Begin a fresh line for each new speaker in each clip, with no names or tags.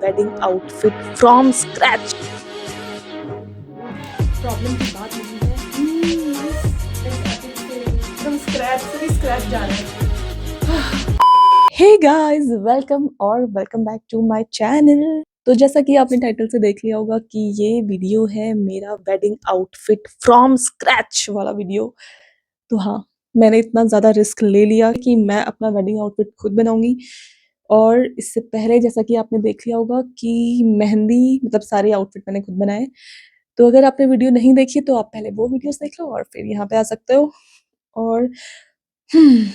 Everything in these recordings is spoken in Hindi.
Wedding outfit from scratch.
Problem की बात नहीं है। एकदम स्क्रैच से भी स्क्रैच जा रहा है।
हे गाइस, वेलकम और welcome back to my channel. तो जैसा कि आपने टाइटल से देख लिया होगा कि ये वीडियो है मेरा वेडिंग आउटफिट फ्रॉम स्क्रैच वाला वीडियो। तो हाँ, मैंने इतना ज़्यादा रिस्क ले लिया कि मैं अपना वेडिंग आउटफिट खुद बनाऊंगी। और इससे पहले जैसा कि आपने देख लिया होगा कि मेहंदी मतलब सारे आउटफिट मैंने खुद बनाए। तो अगर आपने वीडियो नहीं देखी तो आप पहले वो वीडियोस देख लो और फिर यहाँ पे आ सकते हो। और हम्म,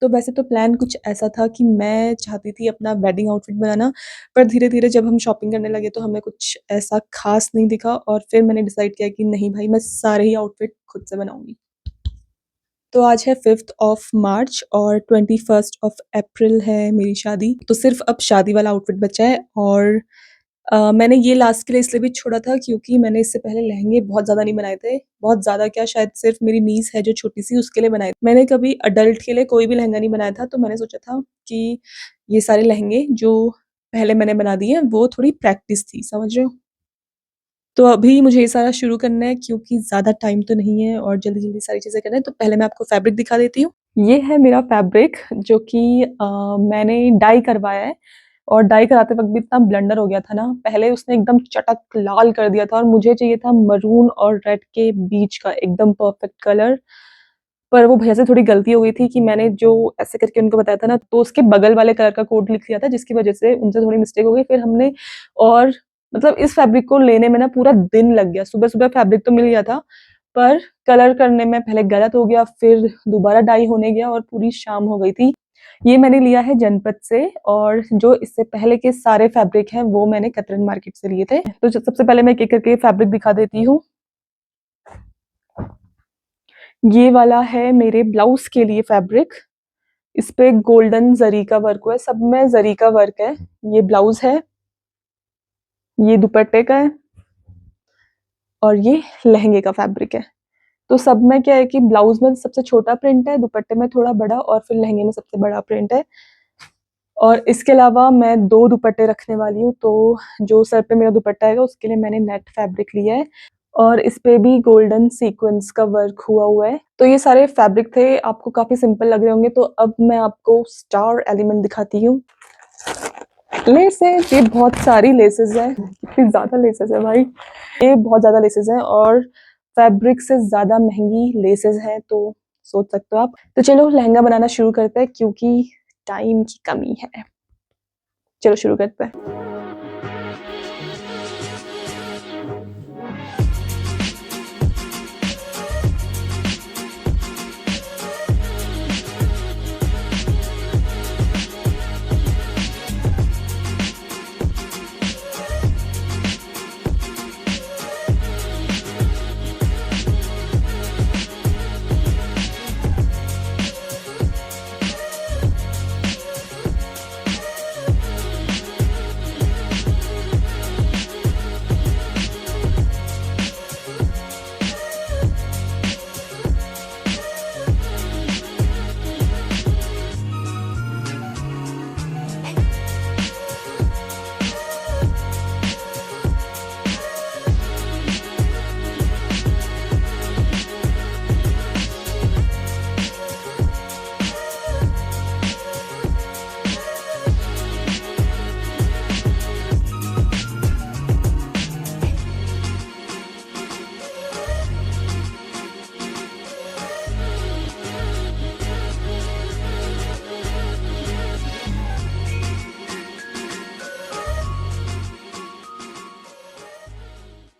तो वैसे तो प्लान कुछ ऐसा था कि मैं चाहती थी अपना वेडिंग आउटफिट बनाना, पर धीरे-धीरे जब हम शॉपिंग करने लगे तो हमें कुछ ऐसा ख़ास नहीं दिखा और फिर मैंने डिसाइड किया कि नहीं भाई, मैं सारे ही आउटफिट खुद से बनाऊँगी। तो आज है 5th ऑफ मार्च और 21st ऑफ अप्रैल है मेरी शादी। तो सिर्फ़ अब शादी वाला आउटफिट बचा है और मैंने ये लास्ट के लिए इसलिए भी छोड़ा था क्योंकि मैंने इससे पहले लहंगे बहुत ज़्यादा नहीं बनाए थे। बहुत ज़्यादा क्या, शायद सिर्फ़ मेरी नीज़ है जो छोटी-सी, उसके लिए बनाए। मैंने कभी अडल्ट के लिए कोई भी लहंगा नहीं बनाया था, तो मैंने सोचा था कि ये सारे लहंगे जो पहले मैंने बना दिए हैं वो थोड़ी प्रैक्टिस थी, समझ रहे हो? तो अभी मुझे ये सारा शुरू करना है क्योंकि ज़्यादा टाइम तो नहीं है और जल्दी-जल्दी सारी चीज़ें करना है, तो पहले मैं आपको फैब्रिक दिखा देती हूँ। ये है मेरा फैब्रिक जो कि मैंने डाई करवाया है और डाई कराते वक़्त भी इतना ब्लंडर हो गया था ना, पहले उसने एकदम चटक लाल कर दिया था और मुझे चाहिए था मरून और रेड के बीच का एकदम परफेक्ट कलर। पर वो भैया से थोड़ी गलती हो गई थी कि मैंने जो ऐसे करके उनको बताया था ना, तो उसके बगल वाले कलर का कोड लिख लिया था, जिसकी वज़ह से उनसे थोड़ी मिस्टेक हो गई। फिर हमने और मतलब इस फैब्रिक को लेने में ना पूरा दिन लग गया। सुबह-सुबह फैब्रिक तो मिल गया था, पर कलर करने में पहले गलत हो गया, फिर दोबारा डाई होने गया और पूरी शाम हो गई थी। ये मैंने लिया है जनपद से और जो इससे पहले के सारे फैब्रिक हैं, वो मैंने कतरन मार्केट से लिए थे। तो सबसे पहले मैं एक-एक करके फैब्रिक दिखा देती हूँ। ये वाला है मेरे ब्लाउज़ के लिए फैब्रिक। इस पे गोल्डन ज़री का वर्क हुआ है, सब में ज़री का वर्क है। ये ब्लाउज़ है, ये दुपट्टे का है और ये लहंगे का फैब्रिक है। तो सब में क्या है कि ब्लाउज़ में सबसे छोटा प्रिंट है, दुपट्टे में थोड़ा बड़ा और फिर लहंगे में सबसे बड़ा प्रिंट है। और इसके अलावा मैं 2 दुपट्टे रखने वाली हूँ, तो जो सर पे मेरा दुपट्टा आएगा उसके लिए मैंने नेट फैब्रिक लिया है और इस पे भी गोल्डन सीक्वेंस का वर्क हुआ है। तो ये सारे फैब्रिक थे, आपको काफ़ी सिंपल लग रहे होंगे, तो अब मैं आपको स्टार एलिमेंट दिखाती हूँ। लेसेस, ये बहुत सारी लेसेस हैं, कितनी ज़्यादा लेसेस है भाई। ये बहुत ज़्यादा लेसेस हैं और फैब्रिक से ज़्यादा महँगी लेसेस हैं, तो सोच सकते हो आप। तो चलो लहंगा बनाना शुरू करते हैं क्योंकि टाइम की कमी है। चलो शुरू करते हैं।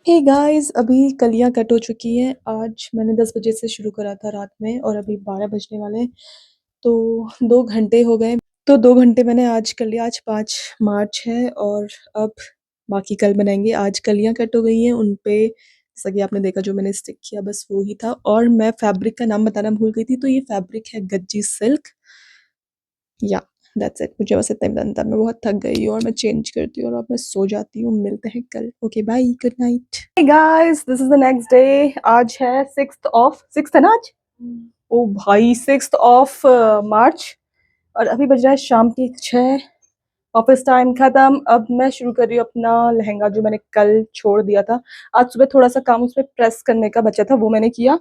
हे गाइस, अभी कलियाँ कट हो चुकी हैं। आज मैंने 10 बजे से शुरू करा था रात में और अभी 12 बजने वाले हैं, तो 2 घंटे हो गए। तो 2 घंटे मैंने आज कर लिया। आज 5 मार्च है और अब बाकी कल बनाएँगे। आज कलियाँ कट हो गई हैं, उन पे जैसा कि आपने देखा जो मैंने स्टिक किया बस वो ही था। और मैं फैब्रिक का नाम बताना भूल गई थी, तो ये फैब्रिक है गज्जी सिल्क। या दैट्स इट, मुझे बस इतना ही बताना था। मैं बहुत थक गई हूँ और मैं चेंज करती हूँ और अब मैं सो जाती हूँ। मिलते हैं कल। Okay bye, good night. Hey guys, this is the next day. आज है 6th है ना आज? ओ भाई, 6th ऑफ मार्च और अभी बज रहा है शाम के 6। ऑफिस टाइम खत्म। अब मैं शुरू कर रही हूँ अपना लहंगा जो मैंने कल छोड़ दिया था। आज सुबह थोड़ा सा काम उसमें प्रेस करने का बचा था, वो मैंने किया।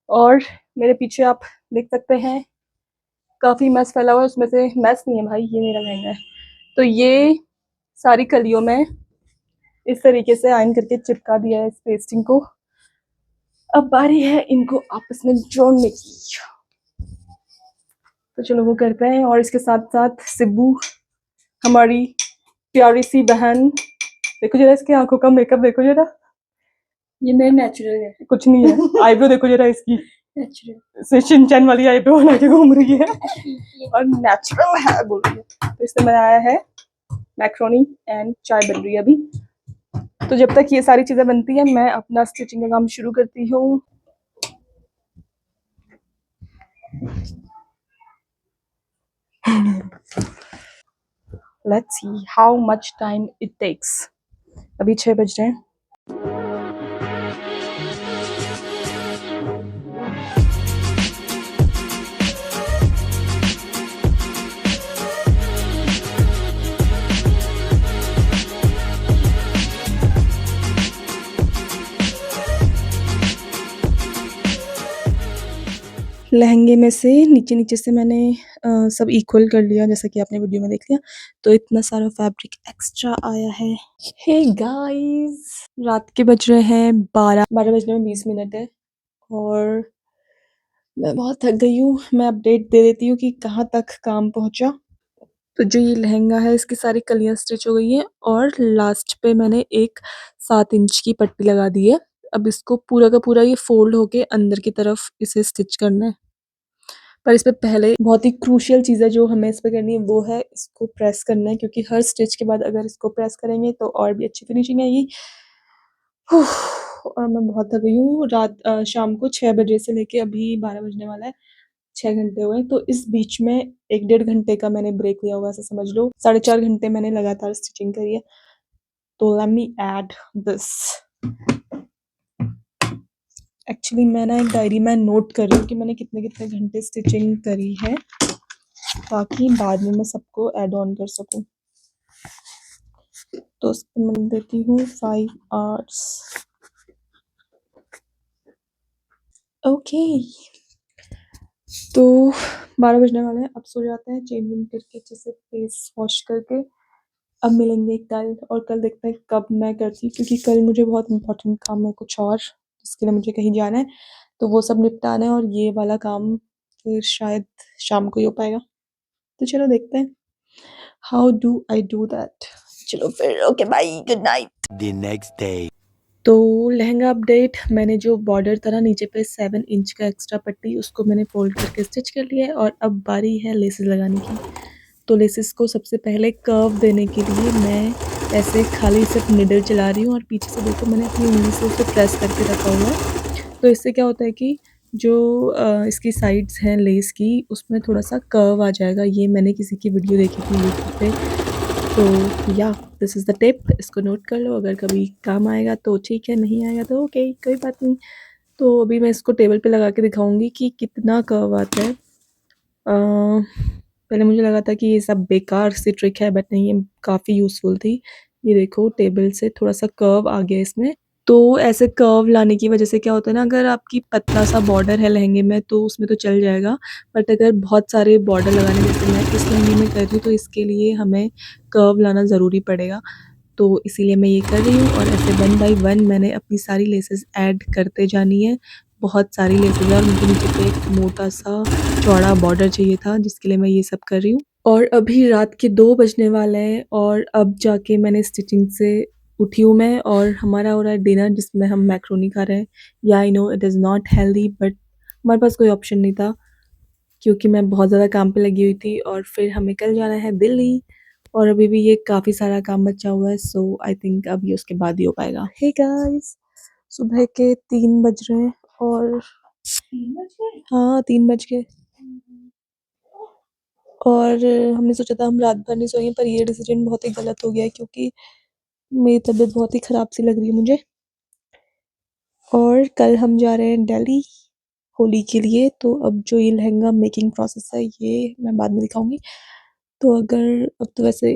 और मेरे पीछे आप देख सकते हैं काफ़ी मैस फैला हुआ है, उसमें से मैस नहीं है भाई, ये मेरा लहंगा है। तो ये सारी कलियों में इस तरीके से आयन करके चिपका दिया है इस पेस्टिंग को। अब बारी है इनको आपस में जोड़ने की। तो चलो वो करते हैं। और इसके साथ साथ सिब्बू, हमारी प्यारी सी बहन, देखो जरा इसकी आंखों का मेकअप देखो जरा,
ये मेरा नेचुरल है।
कुछ नहीं है। आईब्रो देखो जरा इसकी,
नेचुरल
शिनचैन वाली आईब्रो बना के घूम रही है और नेचुरल है बोल रही है। तो इससे बनाया है मैक्रोनी एंड चाय बन रही है अभी। तो जब तक ये सारी चीजें बनती हैं मैं अपना स्टिचिंग का काम शुरू करती हूँ। Let's see how much time it takes. अभी 6 बज रहे हैं। लहंगे में से नीचे-नीचे से मैंने सब इक्वल कर लिया, जैसा कि आपने वीडियो में देख लिया। तो इतना सारा फैब्रिक एक्स्ट्रा आया है। हे गाइस, रात के बज रहे हैं 12 बजने में 20 मिनट है और मैं बहुत थक गई हूँ। मैं अपडेट दे देती हूँ कि कहाँ तक काम पहुँचा। तो जो ये लहंगा है इसकी सारी कलियाँ स्टिच हो गई हैं और लास्ट पे मैंने एक 7 इंच की पट्टी लगा दी है। अब इसको पूरा का पूरा ये फ़ोल्ड होके अंदर की तरफ इसे स्टिच करना है। पर इस पे पहले बहुत ही क्रूशियल चीज़ है जो हमें इस पे करनी है, वो है इसको प्रेस करना है, क्योंकि हर स्टिच के बाद अगर इसको प्रेस करेंगे तो और भी अच्छी फिनिशिंग आएगी। और मैं बहुत थक गई हूँ। शाम को 6 बजे से लेके अभी 12 बजने वाला है, 6 घंटे हुए हैं। तो इस बीच में 1 डेढ़ घंटे का मैंने ब्रेक लिया होगा, ऐसा समझ लो। 4.5 घंटे मैंने लगातार स्टिचिंग करी है। तो let me add this. Actually मैं ना एक डायरी में नोट कर रही हूँ कि मैंने कितने-कितने घंटे स्टिचिंग करी है, ताकि बाद में मैं सबको ऐड ऑन कर सकूँ। तो उसको मैं देती हूँ 5 आवर्स। ओके, तो 12 बजने वाले हैं। अब सो जाते हैं, चेंज वेंज करके अच्छे से फेस वॉश करके। अब मिलेंगे कल, और कल देखते हैं कब मैं करती हूँ, क्योंकि कल मुझे बहुत इम्पोर्टेंट काम है कुछ और, जिसके लिए मुझे कहीं जाना है। तो वो सब निपटाना है और ये वाला काम फिर शायद शाम को ही हो पाएगा। तो चलो देखते हैं how do I do that. चलो फिर, okay bye, good night.
The next day.
तो लहंगा अपडेट, मैंने जो बॉर्डर था ना नीचे पे 7 इंच का एक्स्ट्रा पट्टी, उसको मैंने फोल्ड करके स्टिच कर लिया है और अब बारी है लेसेस लगाने की। तो लेसेस को सबसे पहले कर्व देने के लिए मैं ऐसे खाली सिर्फ निडल चला रही हूँ और पीछे से देखो मैंने अपनी उंगली से उसे प्रेस करके रखा हुआ है। तो इससे क्या होता है कि जो इसकी साइड्स हैं लेस की, उसमें थोड़ा सा कर्व आ जाएगा। ये मैंने किसी की वीडियो देखी थी यूट्यूब पे। तो या दिस इज़ द टिप, इसको नोट कर लो, अगर कभी काम आएगा तो ठीक है, नहीं आएगा तो ओके, कोई बात नहीं। तो अभी मैं इसको टेबल पे लगा के दिखाऊंगी कि कितना कर्व आता है। पहले मुझे लगा था कि ये सब बेकार सी ट्रिक है, बट नहीं, ये काफ़ी यूज़फुल थी। ये देखो टेबल से थोड़ा सा कर्व आ गया इसमें। तो ऐसे कर्व लाने की वजह से क्या होता है ना, अगर आपकी पतला सा बॉर्डर है लहंगे में तो उसमें तो चल जाएगा, बट अगर बहुत सारे बॉर्डर लगाने, जैसे मैं इस लहंगे में कर रही हूँ, तो इसके लिए हमें कर्व लाना ज़रूरी पड़ेगा। तो इसीलिए मैं ये कर रही हूँ और ऐसे 1 बाय 1 मैंने अपनी सारी लेसेस ऐड करते जानी है। बहुत सारी लेसेस है और मुझे नीचे पे एक मोटा-सा चौड़ा बॉर्डर चाहिए था, जिसके लिए मैं ये सब कर रही हूँ। और अभी रात के 2 बजने वाले हैं और अब जाके मैंने स्टिचिंग से उठी हूँ मैं, और हमारा हो रहा है डिनर, जिसमें हम मैक्रोनी खा रहे हैं। या I know it is not healthy, but हमारे पास कोई ऑप्शन नहीं था, क्योंकि मैं बहुत ज़्यादा काम पे लगी हुई थी और फिर हमें कल जाना है दिल्ली और अभी भी ये काफ़ी सारा काम बचा हुआ है। सो आई थिंक अब ये उसके बाद ही हो पाएगा। हे गाइस, सुबह के 3 बज रहे हैं और
3 बज गए?
हाँ, 3 बज गए। और हमने सोचा था हम रात भर नहीं सोएंगे, पर ये डिसीजन बहुत ही गलत हो गया है, क्योंकि मेरी तबीयत बहुत ही ख़राब सी लग रही है मुझे। और कल हम जा रहे हैं दिल्ली होली के लिए। तो अब जो ये लहंगा मेकिंग प्रोसेस है ये मैं बाद में दिखाऊंगी। तो अगर अब तो वैसे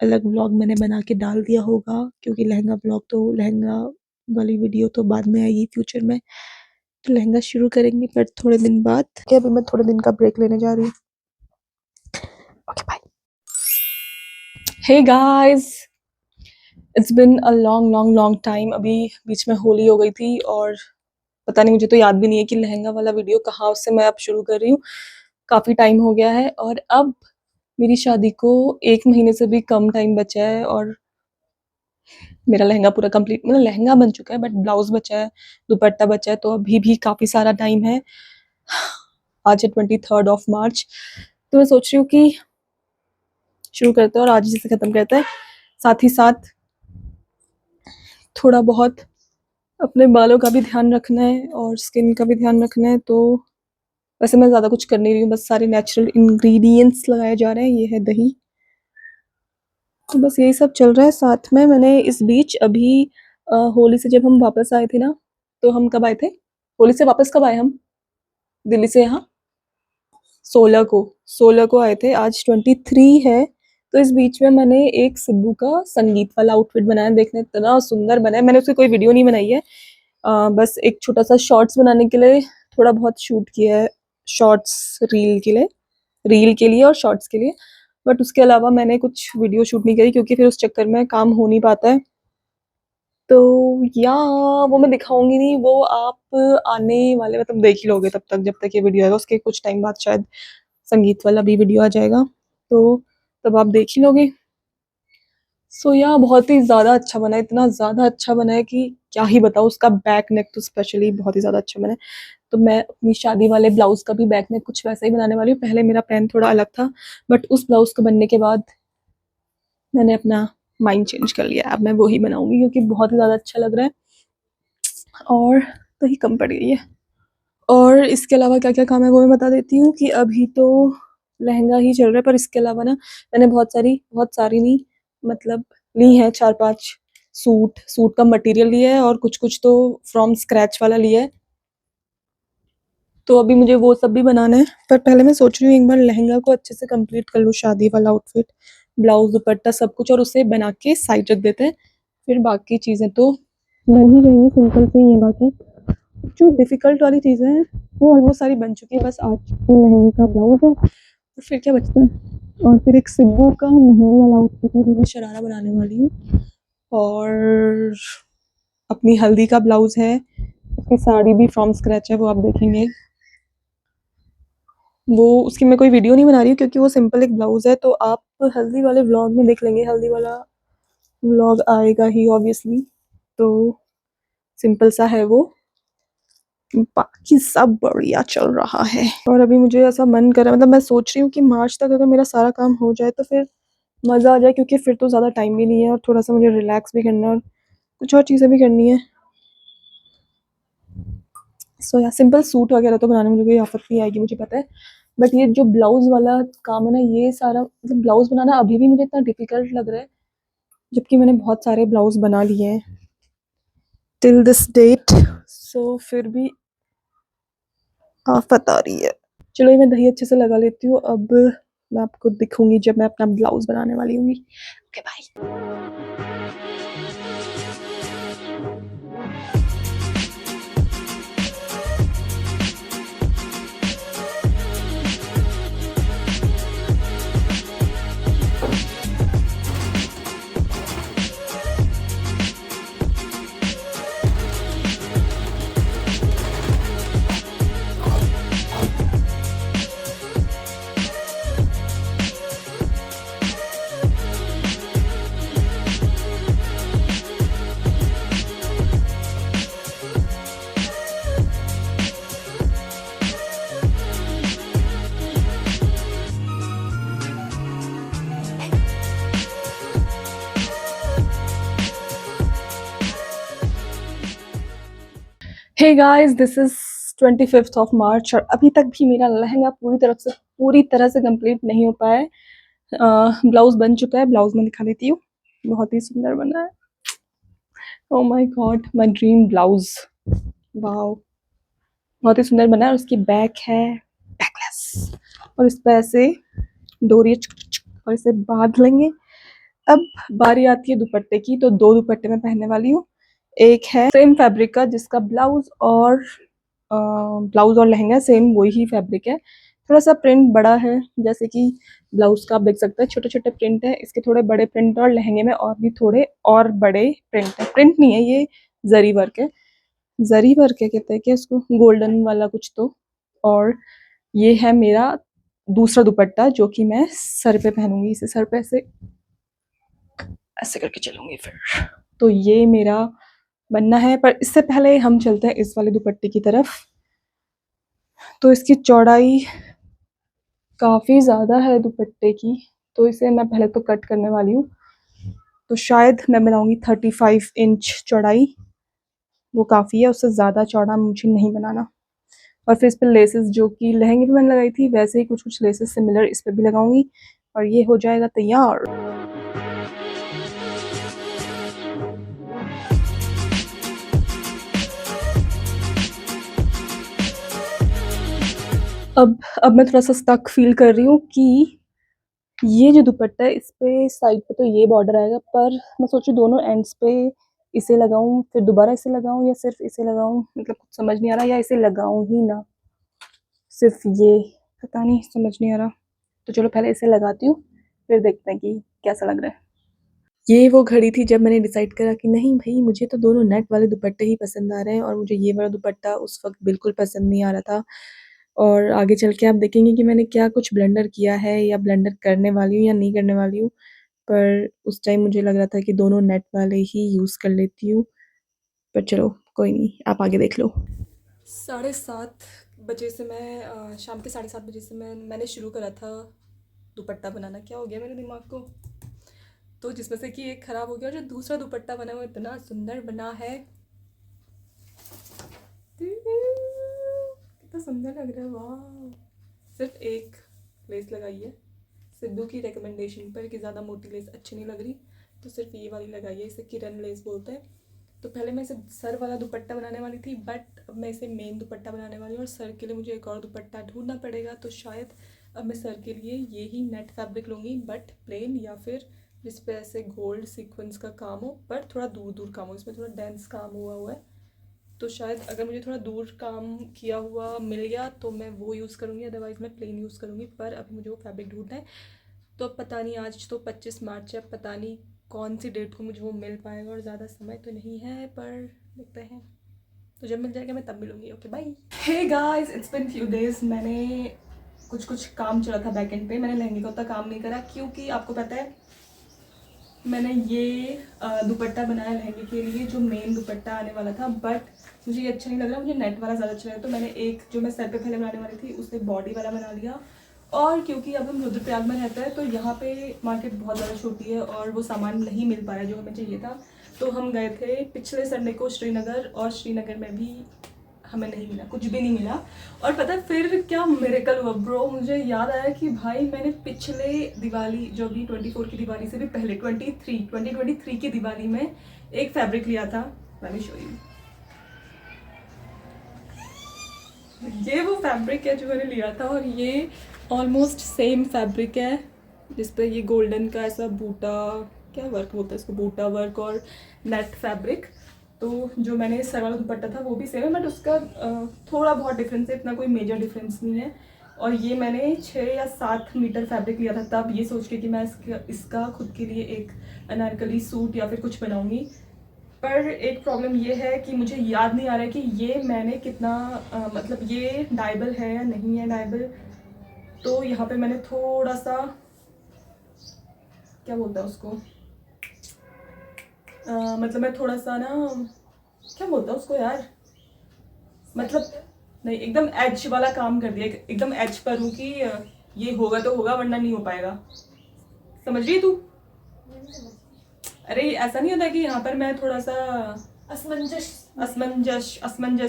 अलग व्लॉग मैंने बना के डाल दिया होगा, क्योंकि लहंगा व्लॉग तो लहंगा वाली वीडियो तो बाद में आएगी फ्यूचर में। तो लहंगा शुरू करेंगे पर थोड़े दिन बाद, कि अभी मैं थोड़े दिन का ब्रेक लेने जा रही हूँ। Okay bye. Hey guys, it's been a long long long time. अभी बीच में होली हो गई थी और पता नहीं, मुझे तो याद भी नहीं है कि लहंगा वाला वीडियो कहाँ से मैं अब शुरू कर रही हूँ। काफ़ी टाइम हो गया है और अब मेरी शादी को 1 महीने से भी कम टाइम बचा है और मेरा लहंगा पूरा कंप्लीट, मतलब लहंगा बन चुका है बट ब्लाउज बचा है, दुपट्टा बचा है, तो अभी भी काफ़ी सारा टाइम है। आज है 23 ऑफ मार्च, तो मैं सोच रही हूँ कि शुरू करते हैं और आज ही से ख़त्म करते हैं। साथ ही साथ थोड़ा बहुत अपने बालों का भी ध्यान रखना है और स्किन का भी ध्यान रखना है। तो वैसे मैं ज़्यादा कुछ कर नहीं रही हूँ, बस सारे नेचुरल इंग्रेडिएंट्स लगाए जा रहे हैं। ये है दही, तो बस यही सब चल रहा है। साथ में मैंने इस बीच अभी होली से जब हम वापस आए थे ना, तो हम कब आए थे होली से वापस, कब आए हम दिल्ली से यहाँ? 16 को आए थे, आज 23 है। तो इस बीच में मैंने एक सिब्बू का संगीत वाला आउटफिट बनाया, देखने इतना सुंदर बना है। मैंने उसकी कोई वीडियो नहीं बनाई है, बस एक छोटा सा शॉर्ट्स बनाने के लिए थोड़ा बहुत शूट किया है, शॉर्ट्स रील के लिए और शॉर्ट्स के लिए। बट उसके अलावा मैंने कुछ वीडियो शूट नहीं करी, क्योंकि फिर उस चक्कर में काम हो नहीं पाता है। तो या वो मैं दिखाऊंगी नहीं, वो आप आने वाले, मतलब देख ही लोगे तब तक, जब तक ये वीडियो आएगा उसके कुछ टाइम बाद शायद संगीत वाला भी वीडियो आ जाएगा, तो तब आप देख ही लोगे। सो या बहुत ही ज़्यादा अच्छा बना है, इतना ज़्यादा अच्छा बना है कि क्या ही बताऊँ। उसका बैक नेक तो स्पेशली बहुत ही ज़्यादा अच्छा बना है। तो मैं अपनी शादी वाले ब्लाउज़ का भी बैक नेक कुछ वैसा ही बनाने वाली हूँ। पहले मेरा प्लान थोड़ा अलग था, बट उस ब्लाउज़ को बनने के बाद मैंने अपना माइंड चेंज कर लिया। अब मैं वो ही बनाऊँगी, क्योंकि बहुत ही ज़्यादा अच्छा लग रहा है और दही कम पड़ गई है। और इसके अलावा क्या-क्या काम है वो मैं बता देती हूँ कि अभी तो लहंगा ही चल रहा है, पर इसके अलावा ना मैंने बहुत सारी नहीं, मतलब ली हैं 4-5 सूट का मटेरियल लिया है और कुछ-कुछ तो फ्रॉम स्क्रैच वाला लिया है। तो अभी मुझे वो सब भी बनाना है, पर पहले मैं सोच रही हूँ एक बार लहंगा को अच्छे से कंप्लीट कर लूँ, शादी वाला आउटफिट, ब्लाउज़, दुपट्टा सब कुछ, और उसे बना के साइड रख देते हैं। फिर बाकी चीज़ें तो बन ही जाएँगी, सिंपल से ही है बाकी। जो डिफ़िकल्ट वाली चीज़ें हैं वो ऑलमोस्ट सारी बन चुकी है, बस आज लहंगे का ब्लाउज़ है और फिर क्या बचता है, और फिर एक सिब्बू का महंगी वाला आउटफिट है जो मैं शरारा बनाने वाली हूँ, और अपनी हल्दी का ब्लाउज़ है, उसकी साड़ी भी फ्रॉम स्क्रैच है, वो आप देखेंगे। वो उसकी मैं कोई वीडियो नहीं बना रही हूँ, क्योंकि वो सिंपल एक ब्लाउज़ है, तो आप हल्दी वाले व्लॉग में देख लेंगे। हल्दी वाला व्लॉग आएगा ही ऑब्वियसली, तो सिंपल सा है वो। बाकी सब बढ़िया चल रहा है और अभी मुझे ऐसा मन कर रहा है, मतलब मैं सोच रही हूँ कि मार्च तक अगर मेरा सारा काम हो जाए तो फिर मज़ा आ जाए, क्योंकि फिर तो ज़्यादा टाइम भी नहीं है और थोड़ा-सा मुझे रिलैक्स भी करना है और कुछ और चीज़ें भी करनी है। सो या सिंपल सूट वगैरह तो बनाने में मुझे कोई आफत नहीं आएगी, मुझे पता है। बट ये जो ब्लाउज़ वाला काम है ना, ये सारा मतलब ब्लाउज़ बनाना अभी भी मुझे इतना डिफ़िकल्ट लग रहा है, जबकि मैंने बहुत सारे ब्लाउज़ बना लिए हैं टिल दिस डेट। सो फिर भी आफत आ रही है। चलो ये मैं दही अच्छे से लगा लेती हूँ, अब मैं आपको दिखूंगी जब मैं अपना ब्लाउज बनाने वाली हूँ। Okay bye. Hey guys, this is 25 of March और अभी तक भी मेरा लहंगा पूरी तरह से कंप्लीट नहीं हो पाया है। ब्लाउज बन चुका है, ब्लाउज में दिखा देती हूँ, बहुत ही सुंदर बना है। Oh my God, my dream blouse, wow, बहुत ही सुंदर बना है। और उसकी बैक है बैकलेस और इस पर ऐसे डोरी और इसे बांध लेंगे अब बारी आती है दुपट्टे की, तो 2 दुपट्टे मैं पहनने वाली हूँ। एक है सेम फैब्रिक का जिसका ब्लाउज़ और लहंगा सेम वही फैब्रिक है। थोड़ा-सा प्रिंट बड़ा है, जैसे कि ब्लाउज़ का आप देख सकते हैं छोटे-छोटे प्रिंट है, इसके थोड़े बड़े प्रिंट है और लहंगे में और भी थोड़े और बड़े प्रिंट है। प्रिंट नहीं है ये ज़री वर्क है। ज़री वर्क है कहते हैं क्या इसको? गोल्डन वाला कुछ तो। और ये है मेरा दूसरा दुपट्टा जो कि मैं सर पे पहनूँगी। इसे सर पे ऐसे करके चलूँगी फिर। तो ये मेरा बनना है, पर इससे पहले हम चलते हैं इस वाले दुपट्टे की तरफ। तो इसकी चौड़ाई काफ़ी ज़्यादा है दुपट्टे की, तो इसे मैं पहले तो कट करने वाली हूँ। तो शायद मैं बनाऊँगी 35 इंच चौड़ाई, वो काफ़ी है, उससे ज़्यादा चौड़ा मुझे नहीं बनाना। और फिर इस पे लेसेस जो कि लहंगे पे मैंने लगाई थी, वैसे ही कुछ-कुछ लेसेस सिमिलर इस पे भी लगाऊँगी और ये हो जाएगा तैयार। अब मैं थोड़ा-सा स्टक फ़ील कर रही हूँ कि ये जो दुपट्टा है इस पे साइड पे तो ये बॉर्डर आएगा, पर मैं सोच रही हूँ दोनों एंड्स पे इसे लगाऊँ, फिर दोबारा इसे लगाऊँ या सिर्फ़ इसे लगाऊँ, मतलब कुछ समझ नहीं आ रहा, या इसे लगाऊँ ही ना, सिर्फ़ ये, पता नहीं समझ नहीं आ रहा। तो चलो पहले इसे लगाती हूँ, फिर देखते हैं कि कैसा लग रहा है। ये वो घड़ी थी जब मैंने डिसाइड करा कि नहीं भई मुझे तो दोनों नेट वाले दुपट्टे ही पसंद आ रहे हैं और मुझे ये वाला दुपट्टा उस वक़्त बिल्कुल पसंद नहीं आ रहा था। और आगे चल के आप देखेंगे कि मैंने क्या कुछ ब्लंडर किया है या ब्लंडर करने वाली हूँ या नहीं करने वाली हूँ। पर उस टाइम मुझे लग रहा था कि दोनों नेट वाले ही यूज़ कर लेती हूँ। पर चलो कोई नहीं, आप आगे देख लो। 7:30 बजे से शाम के 7:30 बजे से मैंने शुरू करा था दुपट्टा बनाना। क्या हो गया मेरे दिमाग को? तो जिसमें से कि एक ख़राब हो गया और जो दूसरा दुपट्टा बना वो इतना सुंदर बना है। कितना सुंदर लग रहा है, वाह! सिर्फ एक लेस लगाई है सिद्धू की रिकमेंडेशन पर कि ज़्यादा मोटी लेस अच्छी नहीं लग रही, तो सिर्फ ये वाली लगाई है। इसे किरण लेस बोलते हैं। तो पहले मैं इसे सर वाला दुपट्टा बनाने वाली थी, बट अब मैं इसे मेन दुपट्टा बनाने वाली हूँ और सर के लिए मुझे एक और दुपट्टा ढूंढना पड़ेगा। तो शायद अब मैं सर के लिए ये ही नेट फैब्रिक लूँगी, बट प्लेन, या फिर जिस पे ऐसे गोल्ड सीक्वेंस का काम हो पर थोड़ा दूर दूर काम हो, इसमें थोड़ा डेंस काम हुआ है। तो शायद अगर मुझे थोड़ा दूर काम किया हुआ मिल गया तो मैं वो यूज़ करूँगी, अदरवाइज़ मैं प्लेन यूज़ करूँगी। पर अभी मुझे वो फैब्रिक ढूंढना है। तो अब पता नहीं, आज तो 25 मार्च है, पता नहीं कौन सी डेट को मुझे वो मिल पाएगा और ज़्यादा समय तो नहीं है, पर देखते हैं। तो जब मिल जाएगा मैं तब मिलूँगी। Okay bye. Hey guys, it's been few days. मैंने कुछ काम चला था बैकेंड पे, मैंने लहंगे का उतना काम नहीं करा क्योंकि आपको पता है मैंने ये दुपट्टा बनाया लहंगे के लिए जो मेन दुपट्टा आने वाला था, बट मुझे ये अच्छा नहीं लग रहा, मुझे नेट वाला ज़्यादा अच्छा लगा। तो मैंने एक जो मैं सर पे पहले बनाने वाली थी उसे बॉडी वाला बना लिया। और क्योंकि अब हम रुद्रप्रयाग में रहते हैं तो यहाँ पे मार्केट बहुत ज़्यादा छोटी है और वो सामान नहीं मिल पा रहा है जो हमें चाहिए था। तो हम गए थे पिछले संडे को श्रीनगर, और श्रीनगर में भी हमें नहीं मिला, कुछ भी नहीं मिला। और पता है फिर क्या मिरेकल हुआ ब्रो, मुझे याद आया कि भाई मैंने पिछले दिवाली, जो भी 24 की दिवाली से भी पहले 2023 की दिवाली में एक फैब्रिक लिया था। मैंने शो यू, ये वो फैब्रिक है जो मैंने लिया था और ये ऑलमोस्ट सेम फैब्रिक है जिसपे ये गोल्डन का ऐसा बूटा, क्या वर्क बोलता है इसको, बूटा वर्क और नेट फैब्रिक। तो जो मैंने सर वाला दुपट्टा था वो भी सेम है, बट उसका थोड़ा बहुत डिफरेंस है, इतना कोई मेजर डिफरेंस नहीं है। और ये मैंने 6 या 7 मीटर फैब्रिक लिया था तब, ये सोच के कि मैं इसका खुद के लिए एक अनारकली सूट या फिर कुछ बनाऊंगी। पर एक प्रॉब्लम ये है कि मुझे याद नहीं आ रहा है कि ये मैंने कितना मतलब ये डाइबल है या नहीं है डाइबल। तो यहाँ पे मैंने थोड़ा सा, क्या बोलता है उसको, मतलब मैं थोड़ा सा ना, क्या बोलता है उसको यार, मतलब नहीं, एकदम एज वाला काम कर दिया, एकदम एज पर हूँ कि ये होगा तो होगा वरना नहीं हो पाएगा। समझ रही है तू? अरे ऐसा नहीं होता कि यहाँ पर मैं थोड़ा सा असमंजस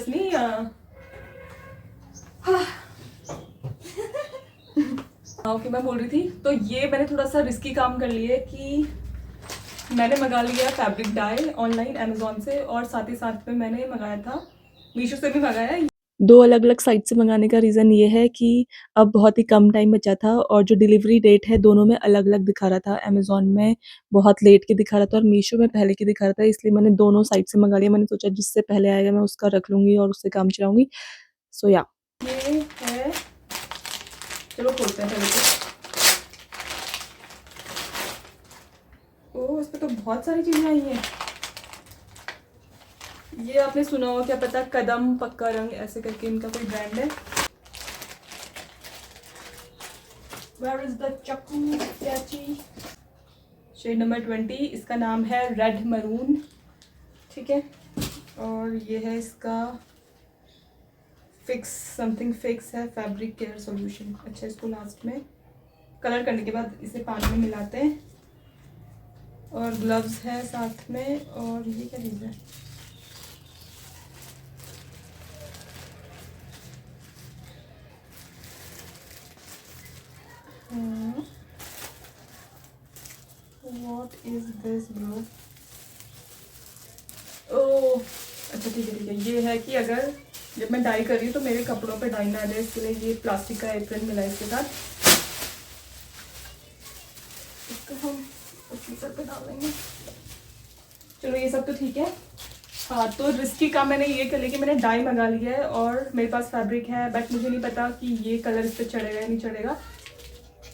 नहीं ओके मैं बोल रही थी, तो ये मैंने थोड़ा सा रिस्की काम कर लिया कि मैंने मंगा लिया फैब्रिक डाई ऑनलाइन अमेजोन से, और साथ ही साथ में मैंने मंगाया था मीशो से भी मंगाया। 2 अलग-अलग साइट से मंगाने का रीज़न ये है कि अब बहुत ही कम टाइम बचा था और जो डिलीवरी डेट है दोनों में अलग-अलग दिखा रहा था। अमेज़न में बहुत लेट के दिखा रहा था और मीशो में पहले के दिखा रहा था, इसलिए मैंने दोनों साइट से मंगा लिया। मैंने सोचा जिससे पहले आएगा मैं उसका रख लूँगी और उससे काम चलाऊँगी। सो या ये है, चलो खोलते हैं पहले तो। ओह! इसमें तो बहुत सारी चीज़ें आई हैं। ये आपने सुना होगा, क्या पता, कदम पक्का रंग ऐसे करके इनका कोई ब्रांड है। Where is the चाकू कैची? शेड नंबर 20, इसका नाम है रेड मरून, ठीक है। और ये है इसका फिक्स, समथिंग फिक्स है, फैब्रिक केयर सॉल्यूशन। अच्छा, इसको लास्ट में कलर करने के बाद इसे पानी में मिलाते हैं। और ग्लव्स है साथ में। और ये क्या चीज़ है? What is this bro? ओह अच्छा, ठीक है ठीक है। ये है कि अगर जब मैं डाई कर रही हूँ तो मेरे कपड़ों पे डाई ना आ जाए, इसके लिए ये प्लास्टिक का एप्रन मिला है इसके साथ। इसको हम फ्रीजर पे डाल देंगे। चलो ये सब तो ठीक है। हाँ, तो रिस्की काम मैंने ये कर लिया कि मैंने डाई मंगा लिया है और मेरे पास फैब्रिक है, बट मुझे नहीं पता कि ये कलर इस पर चढ़ेगा या नहीं चढ़ेगा।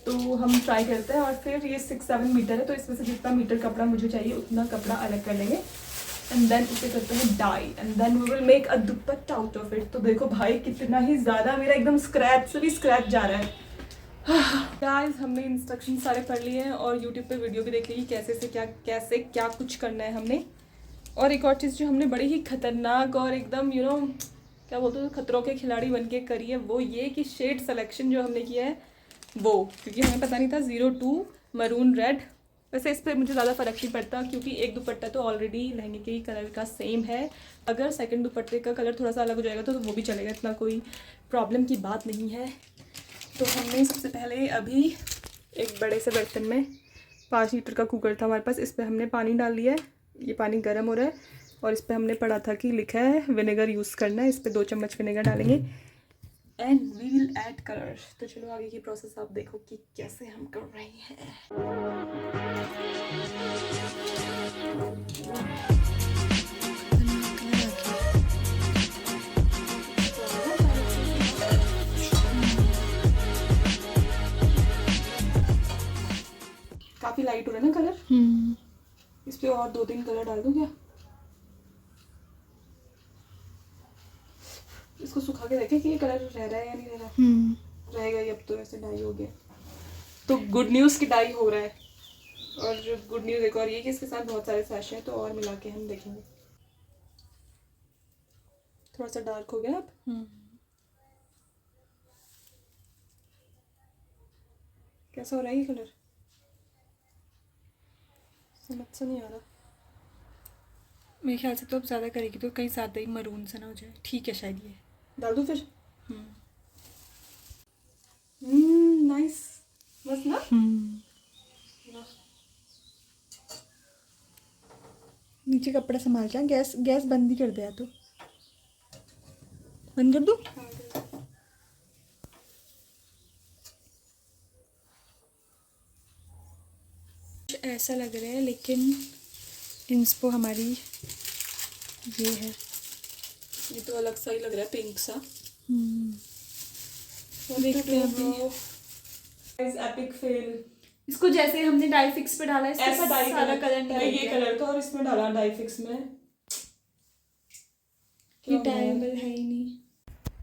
तो हम ट्राई करते हैं। और फिर ये 6-7 मीटर है, तो इसमें से जितना मीटर कपड़ा मुझे चाहिए उतना कपड़ा अलग कर लेंगे एंड देन उसे करते हैं dye and then we will make a dupatta out of it. तो देखो भाई, कितना ही ज़्यादा मेरा एकदम स्क्रैच से भी स्क्रैच जा रहा है। गाइस, हमने इंस्ट्रक्शन सारे पढ़ लिए हैं और यूट्यूब पे वीडियो भी देख ली कैसे क्या कुछ करना है हमने। और एक और चीज़ जो हमने बड़ी ही खतरनाक और एकदम क्या बोलते हैं, खतरों के खिलाड़ी बन के करी है, वो ये कि शेड सिलेक्शन जो हमने किया है वो, क्योंकि हमें पता नहीं था 02 मरून रेड। वैसे इस पर मुझे ज़्यादा फ़र्क नहीं पड़ता क्योंकि एक दुपट्टा तो ऑलरेडी लहंगे के ही कलर का सेम है। अगर सेकंड दुपट्टे का कलर थोड़ा सा अलग हो जाएगा तो वो भी चलेगा, इतना कोई प्रॉब्लम की बात नहीं है। तो हमने सबसे पहले अभी एक बड़े से बर्तन में 5 लीटर का कुकर था हमारे पास, इस पर हमने पानी डाल लिया है। ये पानी गर्म हो रहा है और इस पर हमने पढ़ा था कि लिखा है विनेगर यूज़ करना है। इस पर 2 चम्मच विनेगर डालेंगे and we will add colour. तो चलो आगे की प्रोसेस आप देखो कि कैसे हम कर रहे हैं। काफ़ी लाइट हो रहा है ना कलर। इस पे और 2-3 कलर डाल दूँ क्या? इसको सुखा के देखें कि ये कलर रह रहा है या नहीं रह रहा। रहेगा ही, अब तो वैसे डाई हो गया। तो गुड न्यूज़ की डाई हो रहा है। और जो गुड न्यूज़ एक और ये कि इसके साथ बहुत सारे सैशे हैं, तो और मिला के हम देखेंगे। थोड़ा सा डार्क हो गया अब। कैसा हो रहा है ये कलर? समझ से नहीं आ रहा। मेरे ख्याल से तो अब ज़्यादा करेगी तो कहीं ज़्यादा ही मरून सा ना हो जाए। ठीक है, शायद ये डाल दूँ फिर। नाइस, बस ना। नीचे कपड़ा संभाल जा। गैस गैस बंद ही कर दिया तो बंद कर दूँ। ऐसा लग रहा है, लेकिन इंस्पो हमारी ये है। ये तो अलग सा ही लग रहा है, पिंक सा। देखते हैं अभी। Epic fail. इसको जैसे हमने डाई फिक्स पे डाला है, ऐसा डाई सारा कलर नहीं, ये कलर था और इसमें डाला डाई फिक्स में। ये डाइबल है ही नहीं।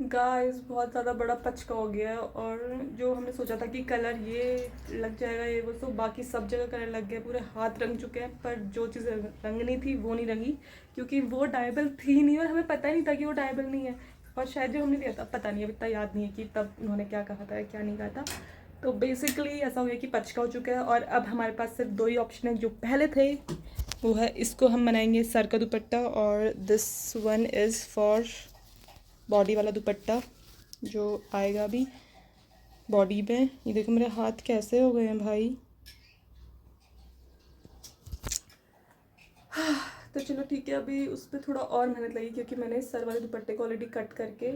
गाइस, बहुत ज़्यादा बड़ा पचका हो गया है और जो हमने सोचा था कि कलर ये लग जाएगा, ये वो, तो बाकी सब जगह कलर लग गया, पूरे हाथ रंग चुके हैं। पर जो चीज़ रंगनी थी वो नहीं रंगी क्योंकि वो डाइबल थी नहीं और हमें पता ही नहीं था कि वो डाइबल नहीं है। और शायद जो हमने लिया था, पता नहीं, अब इतना याद नहीं है कि तब उन्होंने क्या कहा था क्या नहीं कहा था। तो बेसिकली ऐसा हो गया कि पचका हो चुका है और अब हमारे पास सिर्फ 2 ही ऑप्शन है जो पहले थे। वो है, इसको हम बनाएंगे सर का दुपट्टा और this one is for body वाला दुपट्टा जो आएगा अभी बॉडी में। ये देखो मेरे हाथ कैसे हो गए हैं भाई। तो चलो ठीक है, अभी उस पर थोड़ा और मेहनत लगी क्योंकि मैंने सर वाले दुपट्टे को ऑलरेडी कट करके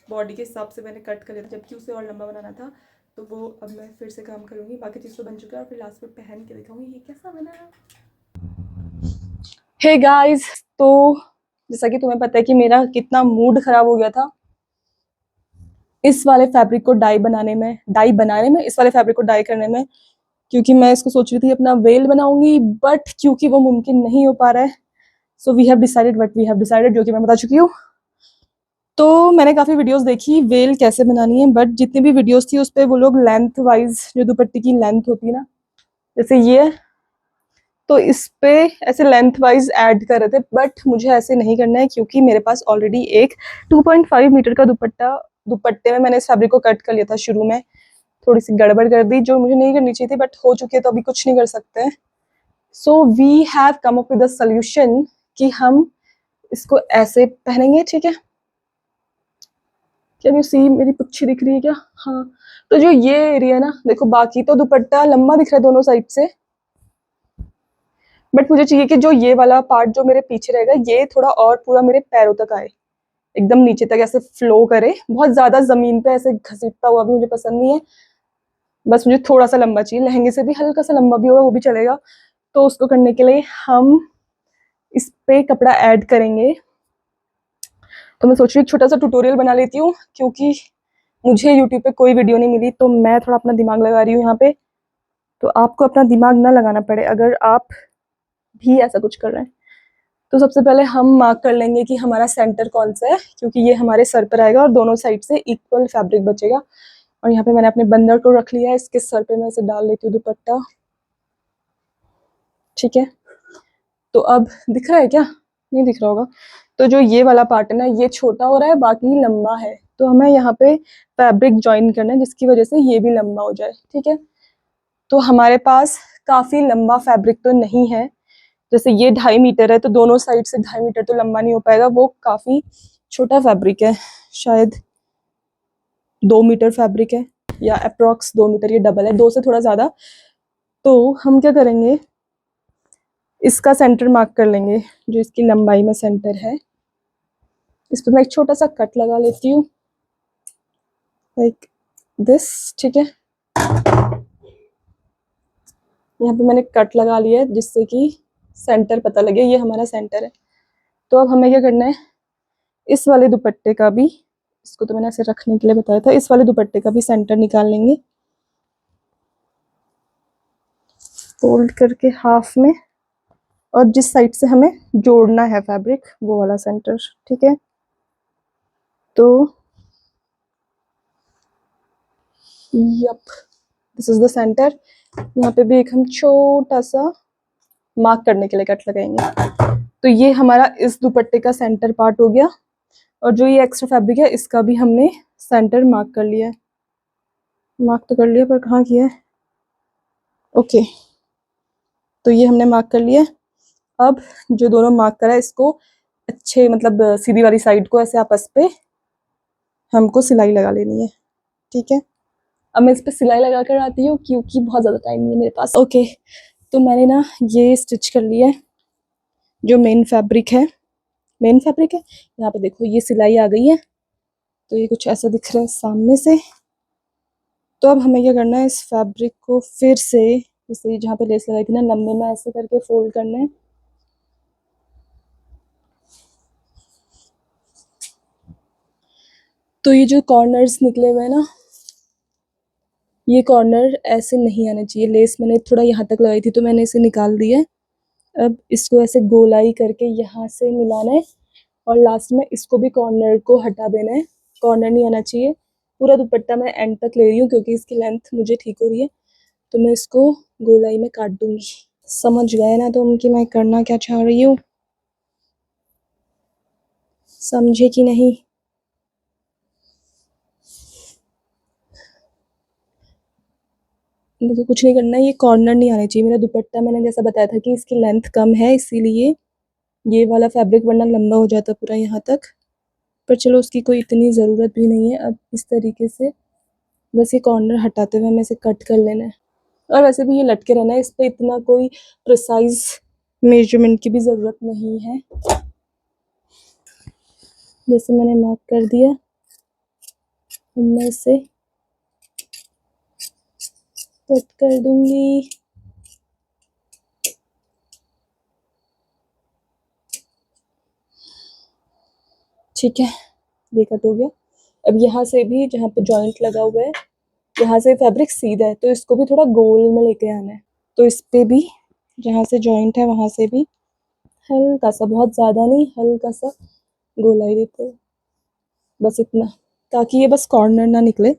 बॉडी के हिसाब से मैंने कट कर लिया था, जबकि उसे और लंबा बनाना था। तो वो अब मैं फिर से काम करूँगी। बाकी चीज़ तो बन चुका है और फिर लास्ट में पहन के दिखाऊंगी ये कैसा बना। हे गाइस, तो जैसा कि तुम्हें पता है कि मेरा कितना मूड खराब हो गया था इस वाले फैब्रिक को डाई बनाने में इस वाले फैब्रिक को डाई करने में, क्योंकि मैं इसको सोच रही थी अपना वेल बनाऊंगी, बट क्योंकि वो मुमकिन नहीं हो पा रहा है, so we have decided what we have decided, जो कि मैं बता चुकी हूँ। तो मैंने काफ़ी वीडियोस देखी वेल कैसे बनानी है, बट जितनी भी वीडियोस थी उस पर वो लोग लेंथ वाइज, जो दुपट्टे की लेंथ होती है ना, जैसे ये, तो इस पे ऐसे लेंथ वाइज ऐड कर रहे थे, बट मुझे ऐसे नहीं करना है, क्योंकि मेरे पास ऑलरेडी एक 2.5 मीटर का दुपट्टे में मैंने इस फैब्रिक को कट कर लिया था शुरू में। थोड़ी सी गड़बड़ कर दी जो मुझे नहीं करनी चाहिए थी, बट हो चुकी है तो अभी कुछ नहीं कर सकते। So we have come up with a solution कि हम इसको ऐसे पहनेंगे, ठीक है। कैन यू सी, मेरी पुच्छी दिख रही है क्या? हाँ। तो जो ये एरिया ना, देखो बाकी तो दुपट्टा लंबा दिख रहा है दोनों साइड से, बट मुझे चाहिए कि जो ये वाला पार्ट जो मेरे पीछे रहेगा ये थोड़ा और पूरा मेरे पैरों तक आए, एकदम नीचे तक ऐसे फ्लो करे। बहुत ज्यादा जमीन पे ऐसे घसीटता हुआ भी मुझे पसंद नहीं है, बस मुझे थोड़ा सा लंबा चाहिए, लहंगे से भी हल्का सा लंबा भी होगा वो भी चलेगा। तो उसको करने के लिए हम इस पे कपड़ा ऐड करेंगे। तो मैं सोच रही हूँ छोटा सा ट्यूटोरियल बना लेती हूँ, क्योंकि मुझे यूट्यूब पे कोई वीडियो नहीं मिली, तो मैं थोड़ा अपना दिमाग लगा रही हूँ यहाँ पे। तो आपको अपना दिमाग ना लगाना पड़े अगर आप भी ऐसा कुछ कर रहे हैं। तो सबसे पहले हम मार्क कर लेंगे कि हमारा सेंटर कौन सा है, क्योंकि ये हमारे सर पर आएगा और दोनों साइड से इक्वल फैब्रिक बचेगा। और यहाँ पे मैंने अपने बंदर को रख लिया है, इसके सर पे मैं इसे डाल लेती हूँ दुपट्टा, ठीक है। तो अब दिख रहा है क्या? नहीं दिख रहा होगा। तो जो ये वाला पार्ट है ना, ये छोटा हो रहा है, बाकी लंबा है, तो हमें यहाँ पे फैब्रिक ज्वाइन करना है जिसकी वजह से ये भी लंबा हो जाए, ठीक है। तो हमारे पास काफी लंबा फैब्रिक तो नहीं है, जैसे ये 2.5 मीटर है, तो दोनों साइड से 2.5 मीटर तो लंबा नहीं हो पाएगा, वो काफी छोटा फैब्रिक है, शायद 2 मीटर फैब्रिक है, या अप्रोक्स 2 मीटर, ये डबल है 2 से थोड़ा ज्यादा। तो हम क्या करेंगे, इसका सेंटर मार्क कर लेंगे, जो इसकी लंबाई में सेंटर है। इस पर मैं एक छोटा सा कट लगा लेती हूँ, लाइक दिस, ठीक है। यहाँ पे मैंने कट लगा लिया है जिससे कि सेंटर पता लगे, ये हमारा सेंटर है। तो अब हमें क्या करना है, इस वाले दुपट्टे का भी, इसको तो मैंने ऐसे रखने के लिए बताया था, इस वाले दुपट्टे का भी सेंटर निकाल लेंगे, फोल्ड करके हाफ में, और जिस साइड से हमें जोड़ना है फैब्रिक वो वाला सेंटर, ठीक है। तो yup, this is the centre. यहाँ पे भी एक हम छोटा सा मार्क करने के लिए कट लगाएंगे। तो ये हमारा इस दुपट्टे का सेंटर पार्ट हो गया, और जो ये एक्स्ट्रा फैब्रिक है इसका भी हमने सेंटर मार्क कर लिया है। मार्क तो कर लिया पर कहाँ किया है, ओके। तो ये हमने मार्क कर लिया। अब जो दोनों मार्क करा है इसको अच्छे, मतलब सीधी वाली साइड को ऐसे आपस पे हमको सिलाई लगा लेनी है, ठीक है। अब मैं इस पे सिलाई लगा कर आती हूँ, क्योंकि बहुत ज़्यादा टाइम नहीं है मेरे पास। ओके, तो मैंने ना ये स्टिच कर लिया है, जो मेन फैब्रिक है, यहाँ पे देखो ये सिलाई आ गई है, तो ये कुछ ऐसा दिख रहा है सामने से। तो अब हमें क्या करना है, इस फैब्रिक को फिर से, जैसे जहाँ पे लेस लगाई थी ना, लंबे में ऐसे करके फोल्ड करना है। तो ये जो कॉर्नर्स निकले हुए हैं ना, ये कॉर्नर ऐसे नहीं आने चाहिए, लेस मैंने थोड़ा यहाँ तक लगाई थी तो मैंने इसे निकाल दिया है। अब इसको ऐसे गोलाई करके यहाँ से मिलाना है, और लास्ट में इसको भी कॉर्नर को हटा देना है, कॉर्नर नहीं आना चाहिए। पूरा दुपट्टा मैं एंड तक ले रही हूँ क्योंकि इसकी लेंथ मुझे ठीक हो रही है, तो मैं इसको गोलाई में काट दूंगी। समझ गए ना तुम कि मैं करना क्या चाह रही हूँ? समझे कि नहीं? मुझे कुछ नहीं करना है, ये कॉर्नर नहीं आने चाहिए। मेरा दुपट्टा मैंने जैसा बताया था कि इसकी लेंथ कम है, इसीलिए ये वाला फैब्रिक वरना लंबा हो जाता पूरा यहाँ तक, पर चलो उसकी कोई इतनी ज़रूरत भी नहीं है। अब इस तरीके से बस ये कॉर्नर हटाते हुए हमें इसे कट कर लेना है, और वैसे भी ये लटके रहना है, इस पर इतना कोई प्रिसाइज मेजरमेंट की भी ज़रूरत नहीं है। जैसे मैंने मार्क कर दिया, मैं से कट कर दूंगी। ठीक है, ये कट हो गया। अब यहाँ से भी जहाँ पे जॉइंट लगा हुआ है, यहाँ से फैब्रिक सीधा है तो इसको भी थोड़ा गोल में लेके आना है। तो इस पे भी जहाँ से जॉइंट है वहाँ से भी हल्का सा, बहुत ज़्यादा नहीं, हल्का सा गोलाई देते हैं, बस इतना, ताकि ये बस कॉर्नर ना निकले।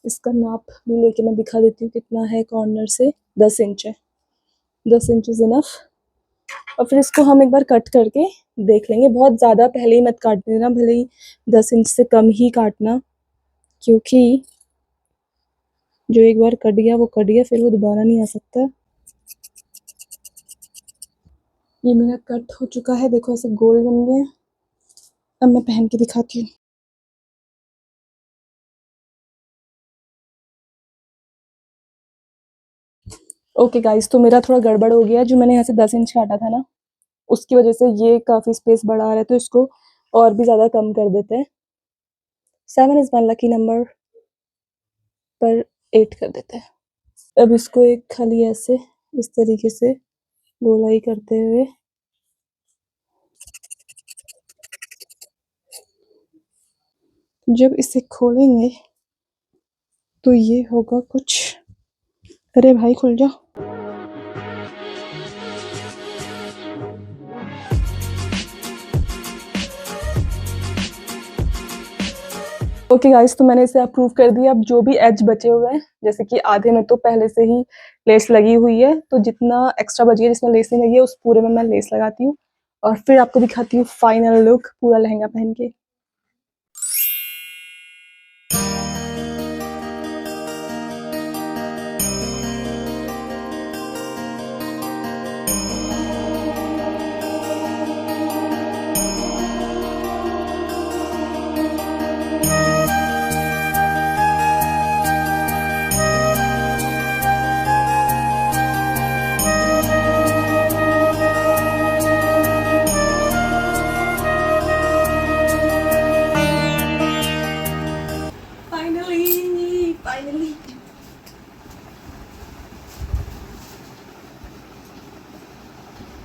इसका नाप भी लेके मैं दिखा देती हूँ कितना है कॉर्नर से। 10 इंच है, 10 इंच इज इनफ। और फिर इसको हम एक बार कट करके देख लेंगे। बहुत ज़्यादा पहले ही मत काट देना, भले ही 10 इंच से कम ही काटना, क्योंकि जो एक बार कट गया वो कट गया, फिर वो दोबारा नहीं आ सकता। ये मेरा कट हो चुका है, देखो ऐसे गोल बन गया। अब मैं पहन के दिखाती हूँ। ओके गाइस, तो मेरा थोड़ा गड़बड़ हो गया। जो मैंने यहाँ से 10 इंच काटा था ना, उसकी वजह से ये काफ़ी स्पेस बढ़ा रहा है, तो इसको और भी ज़्यादा कम कर देते हैं। 7 इज़ माई लकी नंबर, पर 8 कर देते हैं। अब इसको एक खाली ऐसे इस तरीके से गोलाई करते हुए जब इसे खोलेंगे तो ये होगा कुछ। अरे भाई खुल जा। ओके गाइस, तो मैंने इसे अप्रूव कर दिया। अब जो भी एज बचे हुए हैं, जैसे कि आधे में तो पहले से ही लेस लगी हुई है, तो जितना एक्स्ट्रा बच गया जिसमें लेस नहीं लगी है उस पूरे में मैं लेस लगाती हूँ और फिर आपको दिखाती हूँ फाइनल लुक पूरा लहंगा पहन के। फाइनली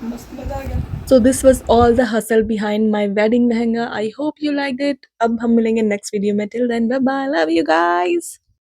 मस्त मजा आ गया। So this was all the hustle behind my wedding lehenga. I hope you liked it. अब हम मिलेंगे नेक्स्ट वीडियो में। Till then, bye bye. Love you guys.